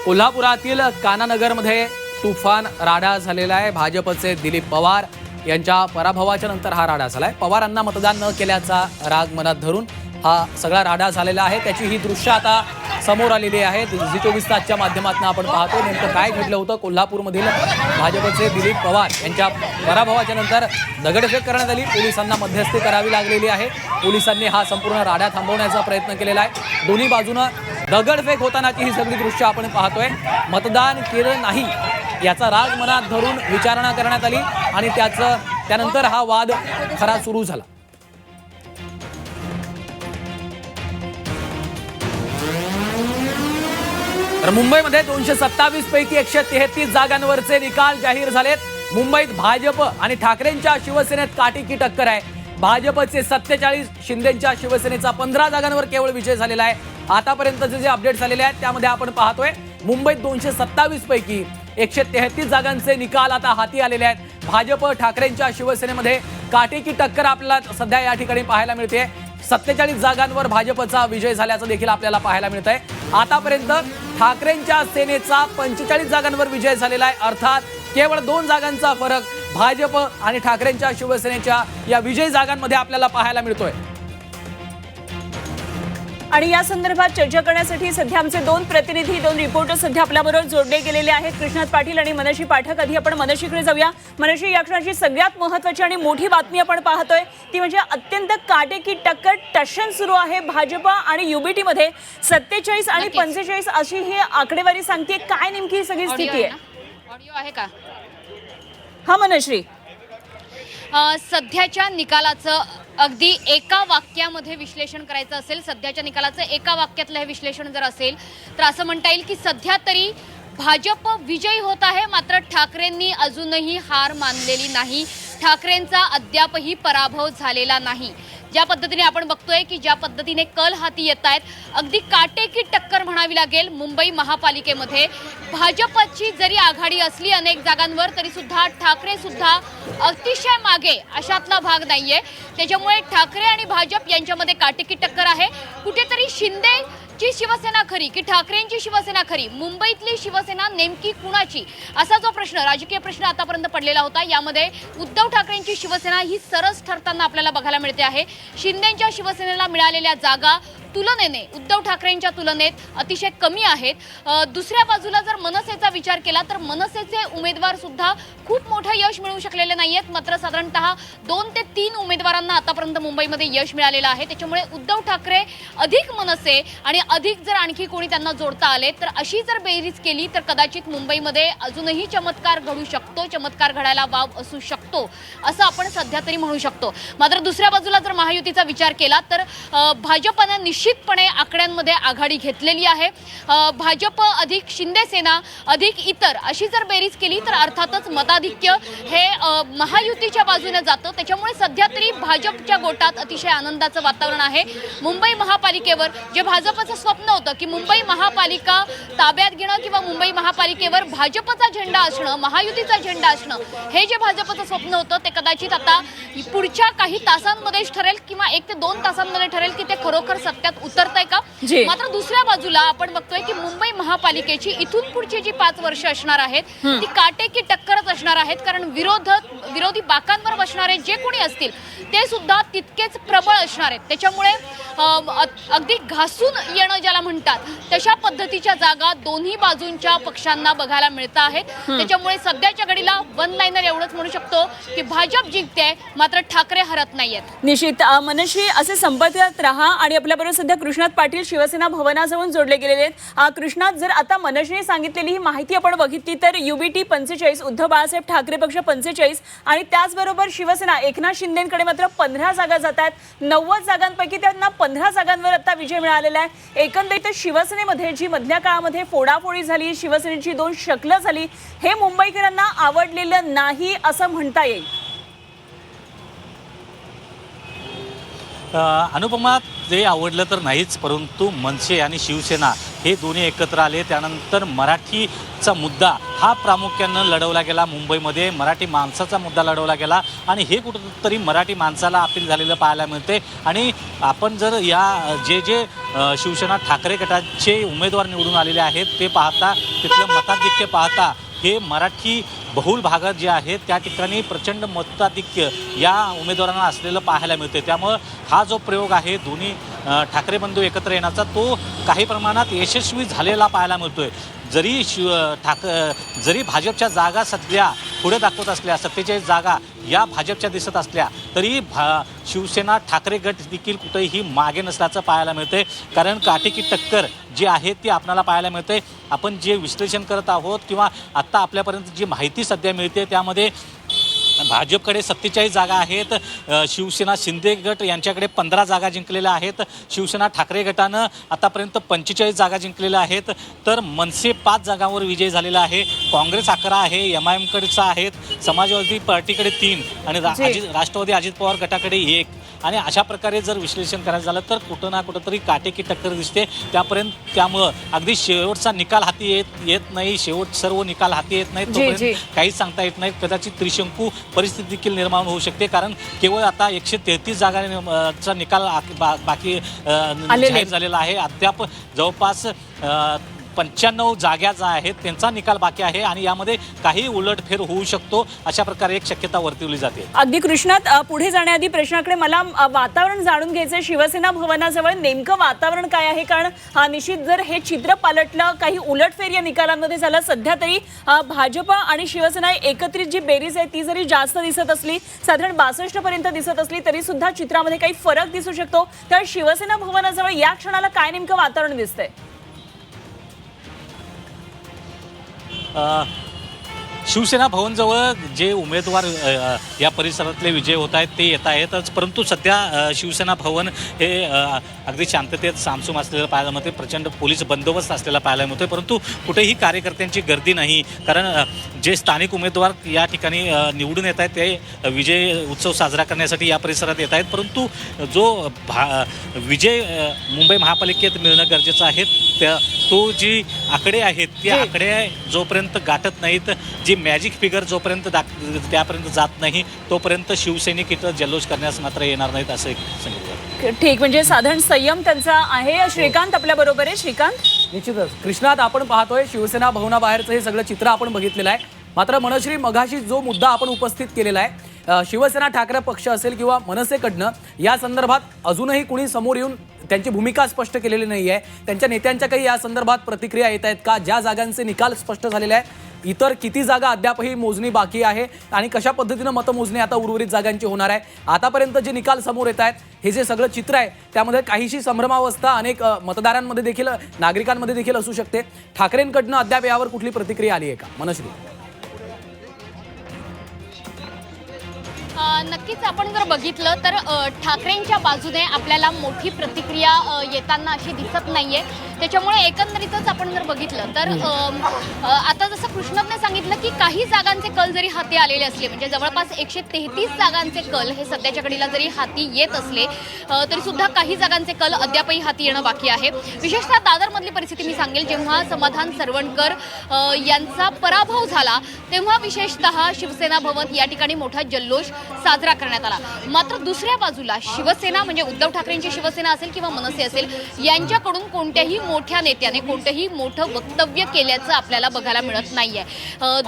कोल्हापुरातील कानानगरमध्ये तुफान राडा झालेला आहे। भाजपचे दिलीप पवार यांच्या पराभवाच्या नंतर हा राडा झालाय। पवारांना मतदान न केल्याचा राग मनात धरून हा सगळा राडा झालेला आहे। त्याची ही दृश्य आता समोर आलेली आहेत। झी24 तासच्या माध्यमातून आपण पाहतो नेमकं काय घडलं होतं। कोल्हापूरमधील भाजपचे दिलीप पवार यांच्या पराभवाच्या नंतर दगडफेक करण्यात आली। पोलिसांना मध्यस्थी करावी लागलेली आहे। पोलिसांनी हा संपूर्ण राडा थांबवण्याचा प्रयत्न केलेला आहे। दोन्ही बाजूने दगडफेक होतानाची ही सगळी दृश्य आपण पाहतोय। मतदान केलं नाही याचा राग मनात धरून विचारणा करण्यात आली आणि त्यानंतर हा वाद खरा सुरू झाला। तर मुंबईमध्ये 227 पैकी 133 जागांवरचे निकाल जाहीर झालेत। मुंबईत भाजप आणि ठाकरेंच्या शिवसेनेत काटेकी टक्कर आहे। भाजपचे 47, शिंदेच्या शिवसेनेचा 15 जागांवर केवळ विजय झालेला आहे। आतापर्यंतचे जे अपडेट झालेले आहेत त्यामध्ये आपण पाहतोय मुंबईत 227 पैकी 133 जागांचे निकाल आता हाती आलेले आहेत। भाजप ठाकरेंच्या शिवसेनेमध्ये काटेकी टक्कर आपल्याला सध्या या ठिकाणी पाहायला मिळते। 47 जागांवर भाजपचा विजय झाल्याचं देखील आपल्याला पाहायला मिळत आहे। आतापर्यंत ठाकरेंच्या सेनेचा 45 जागांवर विजय झालेला आहे। अर्थात केवळ 2 जागांचा फरक भाजप आणि ठाकरेंच्या शिवसेनेच्या या विजय जागांमध्ये आपल्याला पाहायला मिळतोय। आणि या संदर्भात चर्चा करण्यासाठी सध्या आमचे 2 प्रतिनिधी 2 रिपोर्टर सध्या आपल्याबरोबर जोडले गेलेले आहेत, कृष्णात पाटील आणि मनशी पाठक। आधी आपण मनशीकडे जाऊया। मनशी, या क्षणाची सगळ्यात महत्त्वाची आणि मोठी बातमी आपण पाहतोय ती म्हणजे अत्यंत काटेकी टक्कर टशन सुरू आहे भाजप आणि युबीटी मध्ये। 47 आणि 45 अशी ही आकडेवारी सांगते। काय नेमकी सगळी स्थिती आहे? ऑडिओ आहे का? हा मनश्री, सध्याच्या निकालाचं अगदी एका वाक्यामध्ये विश्लेषण करायचं असेल, सध्याच्या निकालाचं एका वाक्यातलं हे विश्लेषण जर असेल तर असं म्हणता येईल की सध्या तरी भाजप विजयी होत आहे। मात्र ठाकरेंनी अजूनही हार मानलेली नाही। ठाकरेंचा अद्यापही पराभव झालेला नाही। ज्या पद्धतीने आपण बघतोय की ज्या पद्धतीने कल हाती येत आहेत, अगदी काटेकी टक्कर म्हणावी लागेल। मुंबई महापालिकेमध्ये भाजपची जरी आघाडी असली अनेक जागांवर तरी सुद्धा ठाकरे सुद्धा अतिशय मागे अशातला भाग नाहीये। त्याच्यामुळे ठाकरे आणि भाजप यांच्यामध्ये काटेकी टक्कर आहे। कुठेतरी शिंदेची शिवसेना खरी की ठाकरेंची शिवसेना खरी, मुंबईतली शिवसेना नेमकी कुणाची, असा जो प्रश्न राजकीय प्रश्न आतापर्यंत पडलेला होता यामध्ये उद्धव ठाकरेंची शिवसेना ही सरस ठरताना आपल्याला बघायला मिळते आहे। शिंदेच्या शिवसेनेला मिळालेल्या जागा तुलनेने उद्धव ठाकरेंच्या तुलनेत अतिशय कमी आहेत। दुसऱ्या बाजूला जर मनसेचा विचार केला तर मनसेचे उमेदवार सुद्धा खूप मोठं यश मिळवू शकलेले नाहीयेत। मात्र साधारणतः 2 ते 3 उमेदवारांना आतापर्यंत मुंबईमध्ये यश मिळालेलं आहे। त्याच्यामुळे उद्धव ठाकरे अधिक मनसे आणि अधिक जर आणखी कोणी त्यांना जोडता आले तर अशी जर बेरीज केली तर कदाचित मुंबईमध्ये अजूनही चमत्कार घडू शकतो, चमत्कार घडायला वाव असू शकतो असं आपण सध्या तरी म्हणू शकतो। मात्र दुसऱ्या बाजूला जर महायुतीचा विचार केला तर भाजपने निश्चितपणे आकड्यांमध्ये आघाडी घेतलेली आहे। भाजप अधिक शिंदे सेना अधिक इतर अशी जर बेरीज केली तर अर्थातच मताधिक्य हे महायुतीच्या बाजूने जातं। त्याच्यामुळे सध्या तरी भाजपच्या गोटात अतिशय आनंदाचं वातावरण आहे। मुंबई महापालिकेवर जे भाजपचं स्वप्न होतं की मुंबई महापालिका ताब्यात घेणं किंवा मुंबई महापालिकेवर भाजपचा झेंडा असणं, महायुतीचा झेंडा असणं, हे जे भाजपचं स्वप्न होतं ते कदाचित आता पुढच्या काही तासांमध्येच ठरेल किंवा 1 ते 2 तासांमध्ये ठरेल की ते खरोखर सत्यात उतरतंय का। मात्र दुसऱ्या बाजूला आपण बघतोय की मुंबई महापालिकेची इथून पुढची जी 5 वर्ष असणार आहेत ती काटेकी टक्करच असणार आहेत। कारण विरोधी बाकांवर बसणारे जे कोणी असतील ते सुद्धा तितकेच प्रबळ असणार आहेत। त्याच्यामुळे अगदी घासून येणं ज्याला म्हणतात तशा पद्धतीच्या जागा दोन्ही बाजूंच्या पक्षांना बघायला मिळत आहेत। त्याच्यामुळे सध्याच्या घडीला वन लाईनर एवढंच म्हणू शकतो की भाजप जिंकते मात्र ठाकरे हरत नाहीयेत। निश्चित मनश्री, असे संपर्कात राहा। आणि आपल्याबरोबर सध्या कृष्णात पाटील शिवसेना भवनाजवळून जोडले गेलेले आहेत। कृष्णात, जर आता मनश्रीने सांगितलेली ही माहिती आपण बघितली तर युबीटी 45, उद्धव बाळासाहेब ठाकरे पक्ष 45 आणि त्याचबरोबर शिवसेना एकनाथ शिंदेकडे मात्र 15 जागा जात आहेत। 90 जागांपैकी त्यांना 15 जागांवर आता विजय मिळालेला आहे। एकंदरीत शिवसेनेमध्ये जी मधल्या काळामध्ये फोडाफोडी झाली, शिवसेनेची 2 शकलं झाली, हे मुंबईकरांना आवडलेलं नाही असं म्हणता येईल। अनुपमा ते आवडलं तर नाहीच, परंतु मनसे आणि शिवसेना हे दोन्ही एकत्र आले. त्यानंतर मराठीचा मुद्दा हा प्रामुख्यानं लढवला गेला. मुंबईमध्ये मराठी माणसाचा मुद्दा लढवला गेला आणि हे कुठंतरी मराठी माणसाला अपील झालेलं पाहायला मिळते. आणि आपण जर या जे शिवसेना ठाकरे गटाचे उमेदवार निवडून आलेले आहेत ते पाहता, तिथलं मताधिक्य पाहता, हे मराठी बहुल भागात जे आहेत त्या ठिकाणी प्रचंड मताधिक्य या उमेदवारांना असलेलं पाहायला मिळते. त्यामुळं हा जो प्रयोग आहे दोन्ही ठाकरे बंधू एकत्र येण्याचा, तो काही प्रमाणात यशस्वी झालेला पाहायला मिळतोय. जरी भाजपच्या जागा सध्या पुढे दाखवत असल्या, 47 जागा या भाजपच्या दिसत असल्या, तरी शिवसेना ठाकरे गट देखील कुठेही मागे नसल्याचं पाहायला मिळते. कारण काटेकी टक्कर जी आहे ती आपल्याला पाहायला मिळते. आपण जे विश्लेषण करत आहोत किंवा आत्ता आपल्यापर्यंत जी माहिती सध्या मिळते त्यामध्ये भाजपकडे 47 जागा आहेत, शिवसेना शिंदे गट यांच्याकडे 15 जागा जिंकलेल्या आहेत, शिवसेना ठाकरे गटानं आतापर्यंत 45 जागा जिंकलेल्या आहेत, तर मनसे 5 जागांवर विजय झालेला आहे, काँग्रेस 11 आहे, MIM-कडचा आहेत, समाजवादी पार्टीकडे 3 आणि राष्ट्रवादी अजित पवार गटाकडे 1. आणि अशा प्रकारे जर विश्लेषण करायचं झालं तर कुठं ना कुठं तरी काटेकी टक्कर दिसते. त्यामुळं अगदी शेवटचा निकाल हाती येत नाही, सर्व निकाल हाती येत नाहीत, तोपर्यंत काहीच सांगता येत नाही. कदाचित त्रिशंकू परिस्थिती देखील निर्माण होऊ शकते. कारण केवळ आता 133 जागांचा निकाल बाकी जाहीर झालेला आहे. अद्याप जवळपास 95 जागा ज्या आहेत त्यांचा निकाल बाकी आहे आणि यामध्ये काही उलटफेर होऊ शकतो, अशा प्रकारे एक शक्यता वर्तवली जाते. अगदी कृष्णात, पुढे जाण्याआधी प्रश्नाकडे मला वातावरण जाणून घ्यायचंय. शिवसेना भवनाजवळ नेमकं वातावरण काय आहे? कारण निश्चित जर हे चित्र पालटलं, काही उलटफेर या निकालांमध्ये झालं, सध्या तरी भाजप आणि शिवसेना एकत्रित जी बेरीज आहे ती जरी जास्त दिसत असली, साधारण 62 पर्यंत दिसत असली, तरी सुद्धा चित्रामध्ये काही फरक दिसू शकतो. तर शिवसेना भवनाजवळ या क्षणाला काय नेमकं वातावरण दिसतंय? शिवसेना भवनजवळ जे उमेदवार या परिसरातले विजय होत आहेत ते येत आहेतच, परंतु सध्या शिवसेना भवन हे अगदी शांततेत सामसूम असलेलं पाहायला मिळते. प्रचंड पोलीस बंदोबस्त असलेला पाहायला मिळतो, परंतु कुठेही कार्यकर्त्यांची गर्दी नाही. कारण जे स्थानिक उमेदवार या ठिकाणी निवडून येत आहेत ते विजय उत्सव साजरा करण्यासाठी या परिसरात येत आहेत, परंतु जो विजय मुंबई महापालिकेत मिळणं गरजेचं आहे तो जी आकडे आहेत ते आकडे जोपर्यंत गाठत नाहीत, जी मॅजिक फिगर जोपर्यंत त्यापर्यंत जात नाही, तोपर्यंत शिवसैनिक इथं जल्लोष करण्यास मात्र येणार नाहीत असं एक सांगितलं. ठीक, म्हणजे साधारण संयम त्यांचा आहे. श्रीकांत आपल्या बरोबर आहे. श्रीकांत, निश्चितच कृष्णात आपण पाहतोय शिवसेना भवनाबाहेरचं हे सगळं चित्र आपण बघितलेलं आहे. मात्र मनश्री मघाशी जो मुद्दा आपण उपस्थित केलेला आहे, शिवसेना ठाकरे पक्ष असेल किंवा मनसेकडनं या संदर्भात अजूनही कुणी समोर येऊन त्यांची भूमिका स्पष्ट केलेली नाही आहे. त्यांच्या नेत्यांच्या काही या संदर्भात प्रतिक्रिया येत आहेत का? ज्या जागांचे निकाल स्पष्ट झालेले आहेत, इतर किती जागा अद्यापही मोजणी बाकी आहे आणि कशा पद्धतीनं मतमोजणी आता उर्वरित जागांची होणार आहे? आतापर्यंत जे निकाल समोर येत आहेत, हे जे सगळं चित्र आहे त्यामध्ये काहीशी संभ्रमावस्था अनेक मतदारांमध्ये देखील, नागरिकांमध्ये देखील असू शकते. ठाकरेंकडनं अद्याप यावर कुठली प्रतिक्रिया आली आहे का मनश्री? नक्कीच आपण जर बघितलं तर ठाकरेंच्या बाजूने आपल्याला मोठी प्रतिक्रिया येताना अशी दिसत नाहीये. त्याच्यामुळे एकंदरीतच आपण जर बघितलं तर आता जसं कृष्णाने सांगितलं की काही जागांचे कल जरी हाती आलेले असले, म्हणजे जवळपास 133 जागांचे कल हे सध्याच्या घडीला जरी हाती येत असले तरी सुद्धा काही जागांचे कल अद्यापही हाती येणं बाकी आहे. विशेषतः दादरमधली परिस्थिती मी सांगेल, जेव्हा समाधान सरवणकर यांचा पराभव झाला तेव्हा विशेषतः शिवसेना भवन या ठिकाणी मोठा जल्लोष साजरा करण्यात आला. मात्र दुसऱ्या बाजूला शिवसेना म्हणजे उद्धव ठाकरेंची शिवसेना असेल किंवा मनसे असेल, यांच्याकडून कोणत्याही मोठ्या नेत्याने कोणतेही मोठं वक्तव्य केल्याचं आपल्याला बघायला मिळत नाहीये.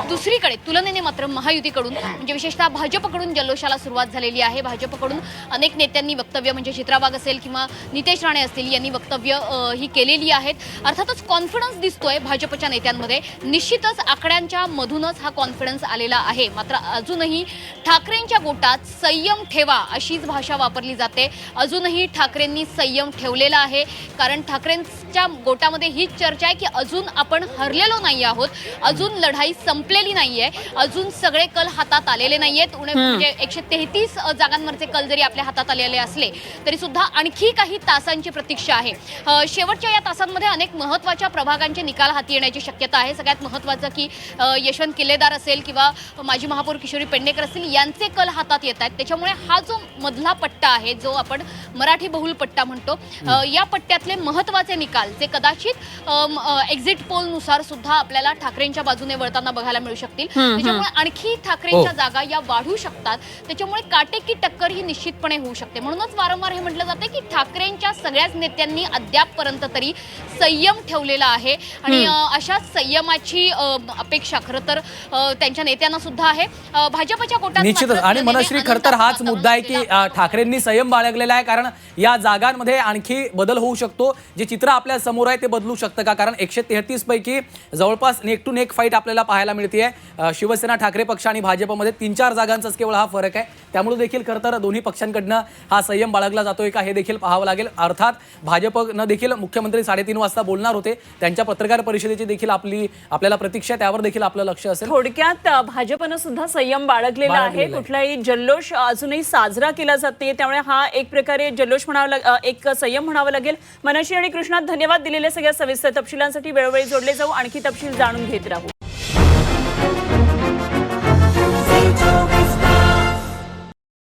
दुसरीकडे तुलनेने मात्र महायुतीकडून म्हणजे विशेषतः भाजपकडून जल्लोषाला सुरुवात झालेली आहे. भाजपकडून अनेक नेत्यांनी वक्तव्य म्हणजे चित्रा वाघ असेल किंवा नितेश राणे असतील यांनी वक्तव्य ही केलेली आहेत. अर्थातच कॉन्फिडन्स दिसतोय भाजपच्या नेत्यांमध्ये. निश्चितच आकड्यांच्या मधूनच हा कॉन्फिडन्स आलेला आहे. मात्र अजूनही ठाकरेंच्या गोटात संयम ठेवा अशीच भाषा वापरली जाते. अजूनही ठाकरेंनी संयम ठेवलेला आहे, कारण ठाकरेंच्या गोटामध्ये हीच चर्चा आहे की अजून आपण हरलेलो नाही आहोत, अजून लढाई संपलेली नाहीये. अजून सगळे कल हातात आलेले नाहीयेत. म्हणजे 133 जागांवरचे कल जरी आपल्या हातात आलेले असले तरी सुद्धा आणखी काही तासांची प्रतीक्षा आहे. शेवटच्या या तासांमध्ये अनेक महत्त्वाच्या प्रभागांचे निकाल हाती येण्याची शक्यता आहे. सगळ्यात महत्त्वाचं की यशवंत किल्लेदार असेल किंवा माजी महापौर किशोरी पेडणेकर असतील यांचे कल हातात येत आहेत. त्याच्यामुळे हा जो मधला पट्टा आहे, जो आपण मराठी बहुल पट्टा म्हणतो, या पट्ट्यातले महत्त्वाचे निकाल जे कदाचित एक्झिट पोलनुसार सुद्धा आपल्याला ठाकरेंच्या बाजूने वळताना बघायला मिळू शकतील. त्याच्यामुळे आणखी ठाकरेंच्या जागा या वाढू शकतात. त्याच्यामुळे काटेकी टक्कर ही निश्चितपणे होऊ शकते. म्हणूनच वारंवार हे म्हटलं जाते की ठाकरेंच्या सगळ्याच नेत्यांनी अद्यापपर्यंत तरी संयम ठेवलेला आहे आणि अशाच संयमाची अपेक्षा खरं तर त्यांच्या नेत्यांना सुद्धा आहे. भाजपच्या कोट्यात निश्चितच. आणि मनश्री, खरं तर हाच मुद्दा आहे की ठाकरेंनी संयम बाळगलेला आहे, कारण या जागांमध्ये आणखी बदल होऊ शकतो. जे चित्र आपल्या समोर आहे ते बदलू शकतं का? कारण 133 पैकी जवळपास नेक टू नेक फाईट आपल्याला पाहायला मिळते. शिवसेना, ठाकरे पक्ष आणि भाजपमध्ये 3-4 जागांचाच केवळ हा फरक आहे. त्यामुळे देखील खरं तर दोन्ही पक्षांकडनं हा संयम बाळगला जातोय का हे देखील पाहावं लागेल. अर्थात भाजपनं देखील मुख्यमंत्री 3:30 वाजता बोलणार होते. त्यांच्या पत्रकार परिषदेची देखील आपल्याला प्रतीक्षा आहे, त्यावर देखील आपलं लक्ष असेल. थोडक्यात भाजपनं सुद्धा संयम बाळगलेला आहे. कुठलाही जल्लोष अजूनही साजरा केला जात नाही. त्यामुळे हा एक प्रकारे जल्लोष एक संयम म्हणावं लागेल. मनश्री आणि कृष्णात धन्यवाद दिलेल्या सगळ्या सविस्तर तपशिलांसाठी. वेळोवेळी जोडले जाऊ, आणखी तपशील जाणून घेत राहू.